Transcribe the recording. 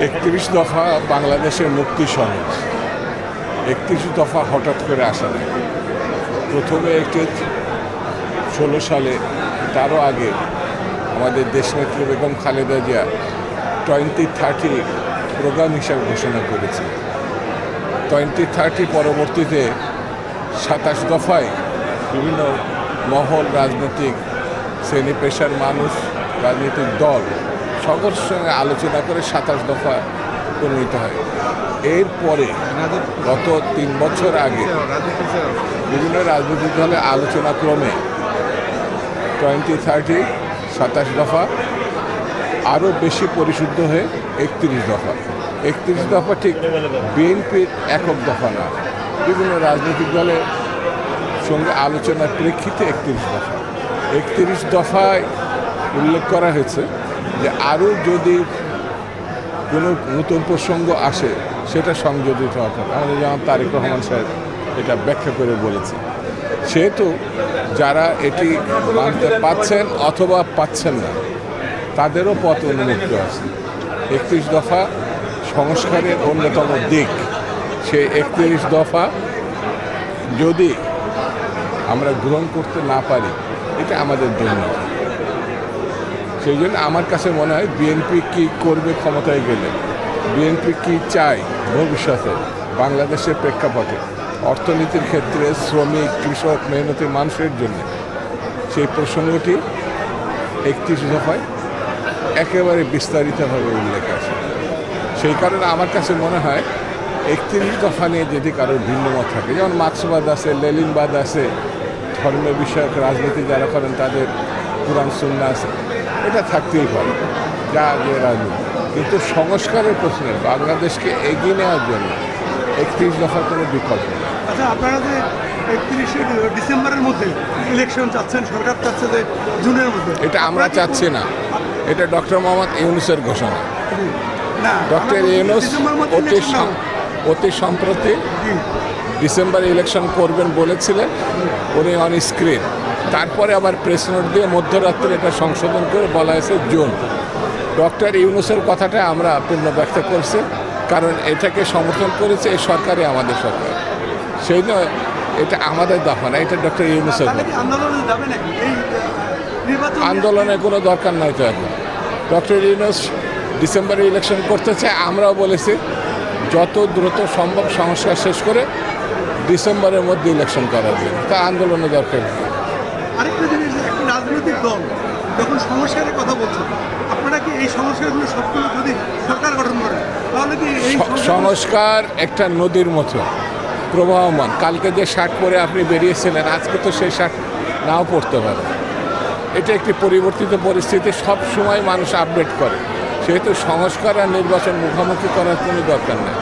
31 দফা বাংলাদেশের মুক্তি সনদ। 31 দফা হঠাৎ করে আসা নেই। প্রথমে একটি 16 সালে, তারও আগে আমাদের দেশনেত্রী বেগম খালেদা জিয়া 2030 প্রোগ্রাম হিসাবে ঘোষণা করেছে। 2030 পরবর্তীতে 27 দফায় বিভিন্ন মহল, রাজনৈতিক শ্রেণী পেশার মানুষ, রাজনৈতিক দল সকলের সঙ্গে আলোচনা করে 27 দফা প্রণীত হয়। এরপরে গত 3 বছর আগে বিভিন্ন রাজনৈতিক দলের আলোচনা ক্রমে 2030 27 দফা আরও বেশি পরিশুদ্ধ হয়ে 31 দফা। 31 দফা ঠিক বিএনপির একক দফা না, বিভিন্ন রাজনৈতিক দলের সঙ্গে আলোচনার প্রেক্ষিতে 31 দফা। 31 দফায় উল্লেখ করা হয়েছে যে আরও যদি কোনো নতুন প্রসঙ্গ আসে সেটা সংযোজিত হবে। আমাদের যেমন তারেক রহমান সাহেব এটা ব্যাখ্যা করে বলেছে। সেহেতু যারা এটি মানতে পাচ্ছেন অথবা পাচ্ছেন না তাদেরও পথ উন্মুক্ত আছে। 31 দফা সংস্কারের অন্যতম দিক। সেই 31 দফা যদি আমরা গ্রহণ করতে না পারি এটা আমাদের জন্য। সেই জন্য আমার কাছে মনে হয় বিএনপি কী করবে ক্ষমতায় গেলে, বিএনপি কী চায় ভবিষ্যতে বাংলাদেশের প্রেক্ষাপটে, অর্থনীতির ক্ষেত্রে, শ্রমিক, কৃষক, মেহনতি মানুষের জন্য, সেই প্রসঙ্গটি 31 দফায় একেবারে বিস্তারিতভাবে উল্লেখ আছে। সেই কারণে আমার কাছে মনে হয় 31 দফা নিয়ে যদি কারোর ভিন্নমত থাকে, যেমন মার্ক্সবাদ আছে, লেনিনবাদ আছে, ধর্মের বিষয়ক রাজনীতি যারা করেন তাদের কুরআন সুন্নাহ আছে, এটা থাকতেই পারে যা যে রাজনীতি। কিন্তু সংস্কারের প্রশ্নে বাংলাদেশকে এগিয়ে নেওয়ার জন্য 31 দফার কোনো বিকল্প নেই। আচ্ছা, আপনারা যে 31 ডিসেম্বরের মধ্যে ইলেকশন চাচ্ছেন, সরকার চাচ্ছে যে জুনের মধ্যে, এটা আমরা চাচ্ছি না, এটা ডক্টর মোহাম্মদ ইউনূসের ঘোষণা। ডক্টর ইউনূস অতি সম্প্রতি ডিসেম্বরে ইলেকশন করবেন বলেছিলেন উনি অন স্ক্রিন। তারপরে আবার প্রেস নোট দিয়ে মধ্যরাত্রে এটা সংশোধন করে বলা হয়েছে জুন। ডক্টর ইউনূসের কথাটা আমরা পূর্ণ ব্যাখ্যা করছি, কারণ এটাকে সমর্থন করেছে এই সরকারই আমাদের সরকার। সেই নয় এটা আমাদের দফা না, এটা ডক্টর ইউনূসের। আন্দোলনের কোনো দরকার নাই তো এখন। ডক্টর ইউনূস ডিসেম্বরে ইলেকশন করতে চায়, আমরাও বলেছি যত দ্রুত সম্ভব সংস্কার শেষ করে ডিসেম্বরের মধ্যে ইলেকশন করার জন্য, তা আন্দোলনের দরকার নেই। আরেকটা জিনিস, একটা রাজনৈতিক দল যখন সংস্কারের কথা বলছে, আপনারা কি এই সংস্কারগুলো সবগুলো যদি সরকার গঠন করে তাহলে কি এই সংস্কার একটা নদীর মতো প্রবাহমান? কালকে যে শার্ট পরে আপনি বেরিয়েছিলেন, আজকে তো সেই শার্ট নাও পড়তে পারে। এটা একটি পরিবর্তিত পরিস্থিতি, সব সময় মানুষ আপডেট করে। সেহেতু সংস্কার আর নির্বাচন মুখোমুখি করার কোনো দরকার নেই।